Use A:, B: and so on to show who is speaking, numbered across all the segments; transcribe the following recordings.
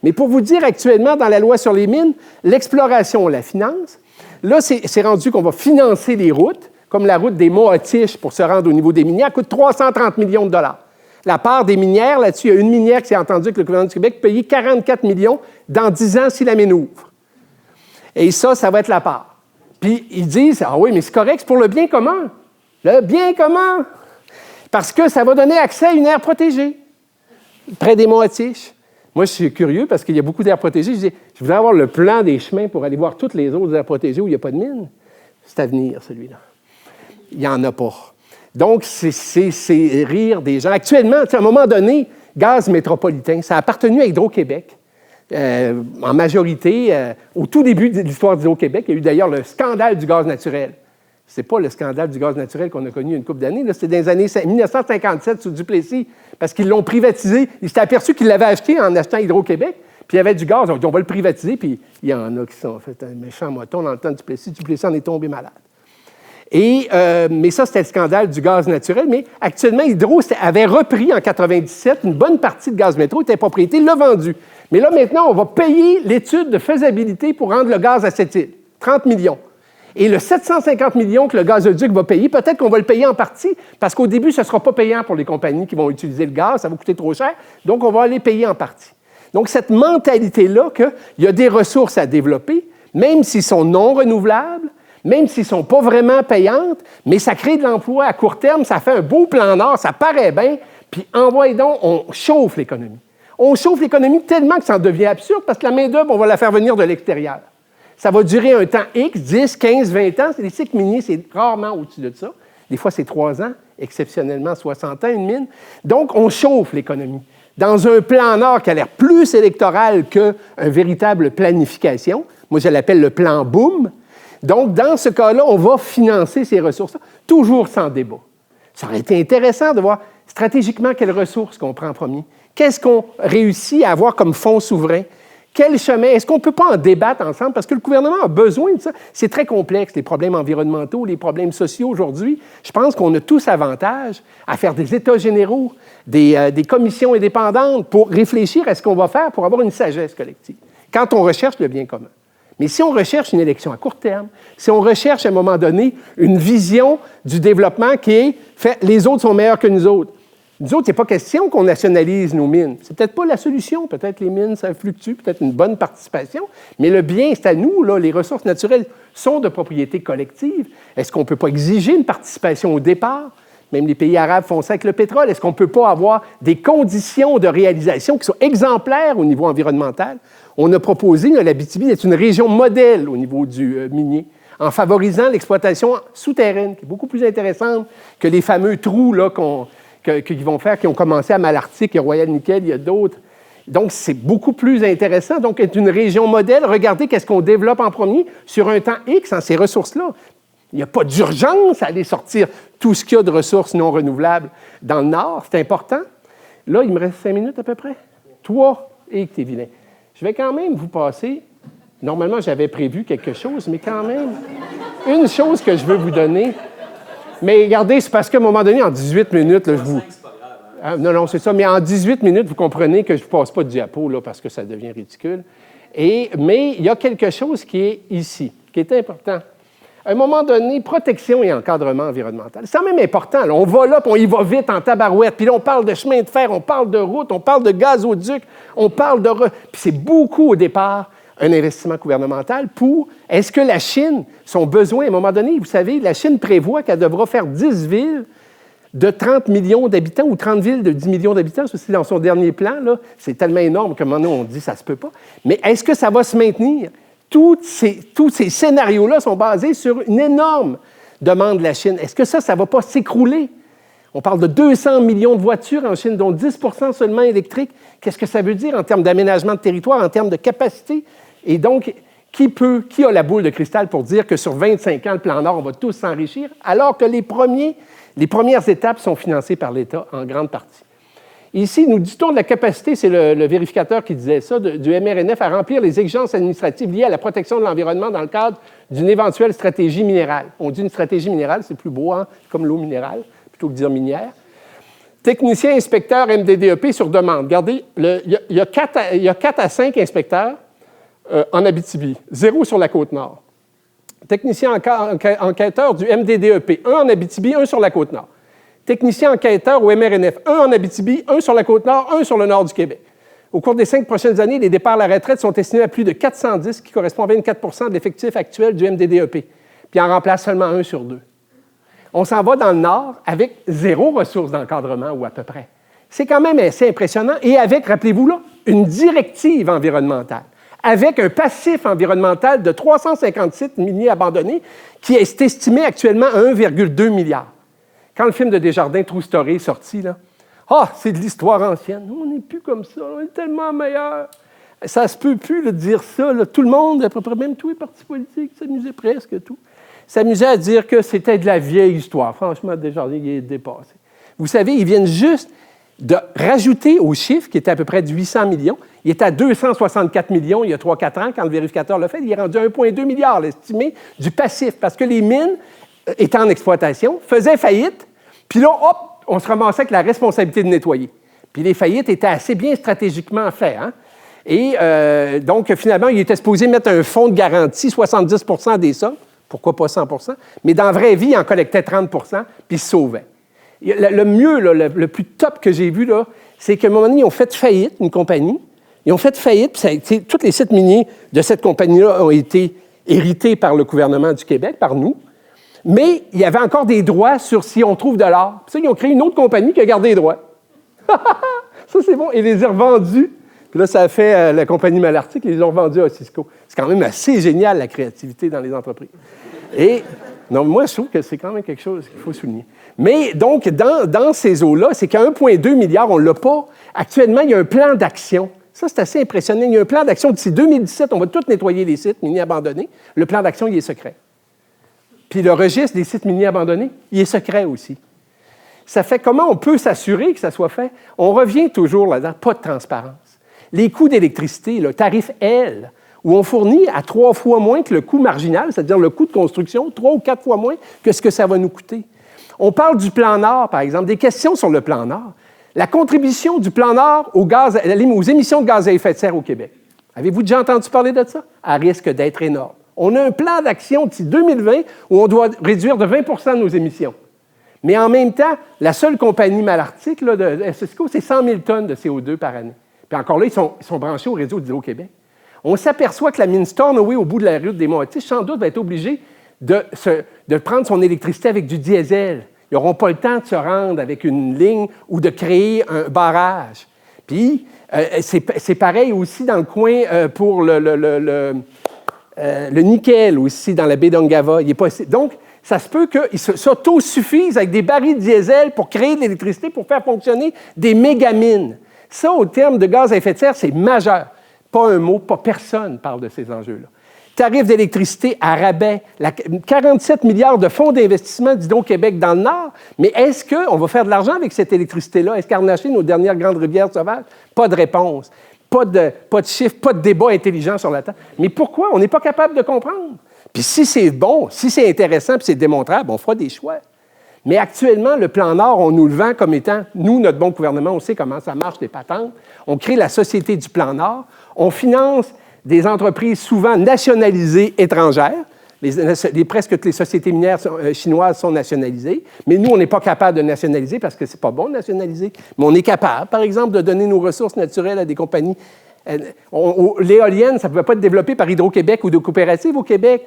A: Mais pour vous dire, actuellement, dans la loi sur les mines, l'exploration, on la finance. Là, c'est rendu qu'on va financer les routes, comme la route des Monts-Atiches pour se rendre au niveau des minières, coûte 330 millions de dollars. La part des minières, là-dessus, il y a une minière qui s'est entendue avec le gouvernement du Québec payer 44 millions dans 10 ans si la mine ouvre. Et ça va être la part. Puis ils disent, ah oui, mais c'est correct, c'est pour le bien commun. Le bien commun. Parce que ça va donner accès à une aire protégée, près des Monts-Atiches. Moi, je suis curieux parce qu'il y a beaucoup d'aires protégées. Je dis, je voudrais avoir le plan des chemins pour aller voir toutes les autres aires protégées où il n'y a pas de mine. C'est à venir, celui-là. Il n'y en a pas. Donc, c'est rire des gens. Actuellement, à un moment donné, Gaz métropolitain, ça a appartenu à Hydro-Québec. En majorité, au tout début de l'histoire d'Hydro-Québec, il y a eu d'ailleurs le scandale du gaz naturel. Ce n'est pas le scandale du gaz naturel qu'on a connu il y a une couple d'années. C'était dans les années 1957 sous Duplessis, parce qu'ils l'ont privatisé. Ils s'étaient aperçus qu'ils l'avaient acheté en achetant Hydro-Québec, puis il y avait du gaz. On va le privatiser, puis il y en a qui sont fait un méchant moton dans le temps de Duplessis. Duplessis en est tombé malade. Mais ça, c'était le scandale du gaz naturel. Mais actuellement, Hydro avait repris en 1997 une bonne partie de Gaz Métro, était propriété, l'a vendu. Mais là, maintenant, on va payer l'étude de faisabilité pour rendre le gaz à cette île. 30 millions. Et le 750 millions que le gazoduc va payer, peut-être qu'on va le payer en partie, parce qu'au début, ce ne sera pas payant pour les compagnies qui vont utiliser le gaz, ça va coûter trop cher, donc on va aller payer en partie. Donc, cette mentalité-là qu'il y a des ressources à développer, même s'ils sont non renouvelables, même s'ils ne sont pas vraiment payantes, mais ça crée de l'emploi à court terme, ça fait un beau plan Nord, ça paraît bien, puis envoyez donc, on chauffe l'économie. On chauffe l'économie tellement que ça en devient absurde, parce que la main-d'œuvre, on va la faire venir de l'extérieur. Ça va durer un temps X, 10, 15, 20 ans. Les cycles miniers, c'est rarement au-dessus de ça. Des fois, c'est 3 ans, exceptionnellement 60 ans, une mine. Donc, on chauffe l'économie. Dans un plan Nord qui a l'air plus électoral qu'une véritable planification, moi, je l'appelle le plan boom. Donc, dans ce cas-là, on va financer ces ressources-là, toujours sans débat. Ça aurait été intéressant de voir stratégiquement quelles ressources qu'on prend en premier. Qu'est-ce qu'on réussit à avoir comme fonds souverain? Quel chemin? Est-ce qu'on ne peut pas en débattre ensemble? Parce que le gouvernement a besoin de ça. C'est très complexe, les problèmes environnementaux, les problèmes sociaux aujourd'hui. Je pense qu'on a tous avantage à faire des états généraux, des commissions indépendantes pour réfléchir à ce qu'on va faire pour avoir une sagesse collective, quand on recherche le bien commun. Mais si on recherche une élection à court terme, si on recherche à un moment donné une vision du développement qui est fait, les autres sont meilleurs que nous autres. Nous autres, il n'est pas question qu'on nationalise nos mines. C'est peut-être pas la solution. Peut-être les mines, ça fluctue, peut-être une bonne participation. Mais le bien, c'est à nous. Là, les ressources naturelles sont de propriété collective. Est-ce qu'on ne peut pas exiger une participation au départ? Même les pays arabes font ça avec le pétrole. Est-ce qu'on ne peut pas avoir des conditions de réalisation qui soient exemplaires au niveau environnemental? On a proposé, l'Abitibi, d'être une région modèle au niveau du minier, en favorisant l'exploitation souterraine, qui est beaucoup plus intéressante que les fameux trous là, qu'ils vont faire, qui ont commencé à Malartic et Royal Nickel, il y a d'autres. Donc, c'est beaucoup plus intéressant. Donc, être une région modèle, regardez qu'est-ce qu'on développe en premier sur un temps X, ces ressources-là. Il n'y a pas d'urgence à aller sortir tout ce qu'il y a de ressources non renouvelables dans le Nord. C'est important. Là, il me reste 5 minutes à peu près. 3, et que t'es vilain. Je vais quand même vous passer... Normalement, j'avais prévu quelque chose, mais quand même, une chose que je veux vous donner... Mais regardez, c'est parce qu'à un moment donné, en 18 minutes, là, je vous... non, c'est ça. Mais en 18 minutes, vous comprenez que je ne passe pas de diapo, là, parce que ça devient ridicule. Mais il y a quelque chose qui est ici, qui est important. À un moment donné, protection et encadrement environnemental. C'est quand même important. Là. On va là, puis on y va vite en tabarouette. Puis là, on parle de chemin de fer, on parle de route, on parle de gazoduc, on parle de... Puis c'est beaucoup, au départ, un investissement gouvernemental pour... Est-ce que la Chine, son besoin, à un moment donné, vous savez, la Chine prévoit qu'elle devra faire 10 villes de 30 millions d'habitants ou 30 villes de 10 millions d'habitants. Ceci, dans son dernier plan, là, c'est tellement énorme qu'à un moment donné, on dit ça se peut pas. Mais est-ce que ça va se maintenir? Tous ces scénarios-là sont basés sur une énorme demande de la Chine. Est-ce que ça ne va pas s'écrouler? On parle de 200 millions de voitures en Chine, dont 10 % seulement électriques. Qu'est-ce que ça veut dire en termes d'aménagement de territoire, en termes de capacité? Et donc, qui a la boule de cristal pour dire que sur 25 ans, le plan Nord, on va tous s'enrichir, alors que les premières étapes sont financées par l'État en grande partie? Ici, nous dit-on de la capacité, c'est le vérificateur qui disait ça, du MRNF à remplir les exigences administratives liées à la protection de l'environnement dans le cadre d'une éventuelle stratégie minérale. On dit une stratégie minérale, c'est plus beau, hein, comme l'eau minérale, plutôt que de dire minière. Technicien inspecteur MDDEP sur demande. Regardez, il y a 4 à 5 inspecteurs en Abitibi, 0 sur la Côte-Nord. Technicien enquêteur du MDDEP, 1 en Abitibi, 1 sur la Côte-Nord. Technicien enquêteur au MRNF, 1 en Abitibi, 1 sur la Côte-Nord, 1 sur le nord du Québec. Au cours des 5 prochaines années, les départs à la retraite sont estimés à plus de 410, qui correspond à 24 de l'effectif actuel du MDDEP. Puis en remplace seulement 1 sur 2. On s'en va dans le nord avec 0 ressources d'encadrement, ou à peu près. C'est quand même assez impressionnant. Et avec, rappelez-vous là, une directive environnementale, avec un passif environnemental de 357 miniers abandonnés, qui est estimé actuellement à 1,2 milliard. Quand le film de Desjardins, True Story, est sorti, là, c'est de l'histoire ancienne. On n'est plus comme ça, on est tellement meilleur. Ça se peut plus de dire ça. Là. Tout le monde, à peu près, même tous les partis politiques, s'amusaient presque tout. S'amusaient à dire que c'était de la vieille histoire. Franchement, Desjardins, il est dépassé. Vous savez, ils viennent juste de rajouter au chiffre, qui était à peu près de 800 millions. Il était à 264 millions il y a 3-4 ans, quand le vérificateur l'a fait. Il est rendu à 1,2 milliard, l'estimé, du passif, parce que les mines étaient en exploitation, faisaient faillite, puis là, hop, on se ramassait avec la responsabilité de nettoyer. Puis les faillites étaient assez bien stratégiquement faites. Hein? Et donc, finalement, il était supposé mettre un fonds de garantie, 70 des sommes, pourquoi pas 100 mais dans la vraie vie, il en collectait 30 puis il se sauvait. Le mieux, là, le plus top que j'ai vu, là, c'est qu'à un moment donné, ils ont fait faillite, une compagnie. Ils ont fait faillite, puis tous les sites miniers de cette compagnie-là ont été hérités par le gouvernement du Québec, par nous. Mais il y avait encore des droits sur si on trouve de l'or. Puis ça, ils ont créé une autre compagnie qui a gardé les droits. Ça, c'est bon. Ils les ont revendus. Puis là, ça a fait la compagnie Malartic, ils les ont revendus à Cisco. C'est quand même assez génial, la créativité dans les entreprises. Et non, moi, je trouve que c'est quand même quelque chose qu'il faut souligner. Mais donc, dans ces eaux-là, c'est qu'à 1,2 milliard, on ne l'a pas. Actuellement, il y a un plan d'action. Ça, c'est assez impressionnant. Il y a un plan d'action d'ici 2017. On va tout nettoyer les sites miniers abandonnés. Le plan d'action, il est secret. Puis le registre des sites miniers abandonnés, il est secret aussi. Ça fait comment on peut s'assurer que ça soit fait? On revient toujours là-dedans, pas de transparence. Les coûts d'électricité, le tarif L, où on fournit à 3 fois moins que le coût marginal, c'est-à-dire le coût de construction, 3 ou 4 fois moins que ce que ça va nous coûter. On parle du plan Nord, par exemple, des questions sur le plan Nord. La contribution du plan Nord aux émissions de gaz à effet de serre au Québec. Avez-vous déjà entendu parler de ça? À risque d'être énorme. On a un plan d'action d'ici 2020 où on doit réduire de 20 de nos émissions. Mais en même temps, la seule compagnie Malartic là, de Cisco, c'est 100 000 tonnes de CO2 par année. Puis encore là, ils sont branchés au réseau d'Hydro-Québec. On s'aperçoit que la mine Stornoway, au bout de la route des Monts-Tiges, sans doute va être obligée de prendre son électricité avec du diesel. Ils n'auront pas le temps de se rendre avec une ligne ou de créer un barrage. Puis, c'est pareil aussi dans le coin pour le nickel aussi, dans la baie d'Ungava. Donc, ça se peut qu'ils s'autosuffisent avec des barils de diesel pour créer de l'électricité, pour faire fonctionner des mégamines. Ça, au terme de gaz à effet de serre, c'est majeur. Pas un mot, pas personne parle de ces enjeux-là. Tarif d'électricité à rabais, 47 milliards de fonds d'investissement d'Hydro-Québec dans le Nord. Mais est-ce qu'on va faire de l'argent avec cette électricité-là? Est-ce qu'arnacher nos dernières grandes rivières sauvages? Pas de réponse. Pas de chiffres, pas de débat intelligent sur la table. Mais pourquoi? On n'est pas capable de comprendre. Puis si c'est bon, si c'est intéressant, puis c'est démontrable, on fera des choix. Mais actuellement, le plan Nord, on nous le vend comme étant, nous, notre bon gouvernement, on sait comment ça marche, les patentes. On crée la Société du plan Nord. On finance des entreprises souvent nationalisées étrangères. Presque toutes les sociétés minières chinoises sont nationalisées. Mais nous, on n'est pas capable de nationaliser parce que c'est pas bon de nationaliser. Mais on est capable, par exemple, de donner nos ressources naturelles à des compagnies. L'éolienne, ça ne pouvait pas être développé par Hydro-Québec ou de coopératives au Québec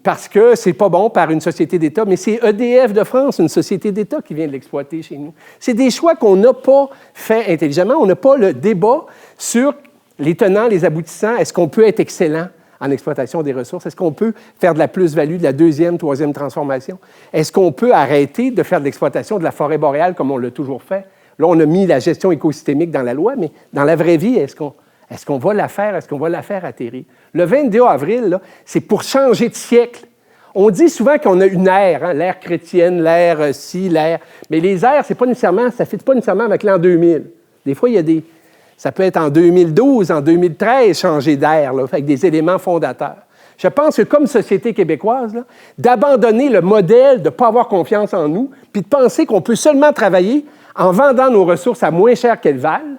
A: parce que c'est pas bon par une société d'État. Mais c'est EDF de France, une société d'État, qui vient de l'exploiter chez nous. C'est des choix qu'on n'a pas fait intelligemment. On n'a pas le débat sur les tenants, les aboutissants. Est-ce qu'on peut être excellent en exploitation des ressources? Est-ce qu'on peut faire de la plus-value, de la deuxième, troisième transformation? Est-ce qu'on peut arrêter de faire de l'exploitation de la forêt boréale comme on l'a toujours fait? Là, on a mis la gestion écosystémique dans la loi, mais dans la vraie vie, est-ce qu'on va la faire? Est-ce qu'on va la faire atterrir? Le 22 avril, là, c'est pour changer de siècle. On dit souvent qu'on a une ère, hein, l'ère chrétienne, l'ère ci, l'ère... Mais les ères, ça ne fit pas nécessairement avec l'an 2000. Des fois, il y a des... Ça peut être en 2012, en 2013, changer d'ère, là, avec des éléments fondateurs. Je pense que comme société québécoise, d'abandonner le modèle de ne pas avoir confiance en nous, puis de penser qu'on peut seulement travailler en vendant nos ressources à moins cher qu'elles valent,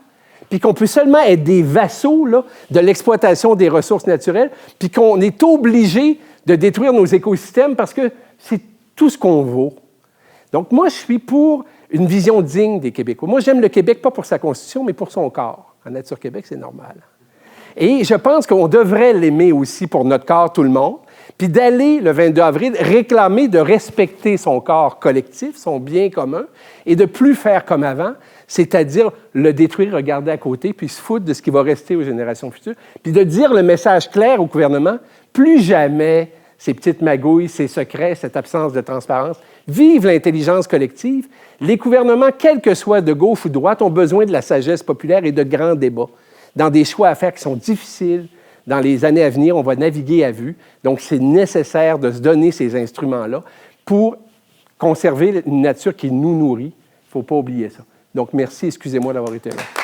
A: puis qu'on peut seulement être des vassaux là, de l'exploitation des ressources naturelles, puis qu'on est obligé de détruire nos écosystèmes parce que c'est tout ce qu'on vaut. Donc, moi, je suis pour une vision digne des Québécois. Moi, j'aime le Québec, pas pour sa constitution, mais pour son corps. En Nature Québec, c'est normal. Et je pense qu'on devrait l'aimer aussi pour notre corps, tout le monde, puis d'aller, le 22 avril, réclamer de respecter son corps collectif, son bien commun, et de plus faire comme avant, c'est-à-dire le détruire, regarder à côté, puis se foutre de ce qui va rester aux générations futures, puis de dire le message clair au gouvernement, plus jamais ces petites magouilles, ces secrets, cette absence de transparence. Vive l'intelligence collective. Les gouvernements, quels que soient de gauche ou de droite, ont besoin de la sagesse populaire et de grands débats dans des choix à faire qui sont difficiles. Dans les années à venir, on va naviguer à vue. Donc, c'est nécessaire de se donner ces instruments-là pour conserver une nature qui nous nourrit. Il ne faut pas oublier ça. Donc, merci. Excusez-moi d'avoir été là.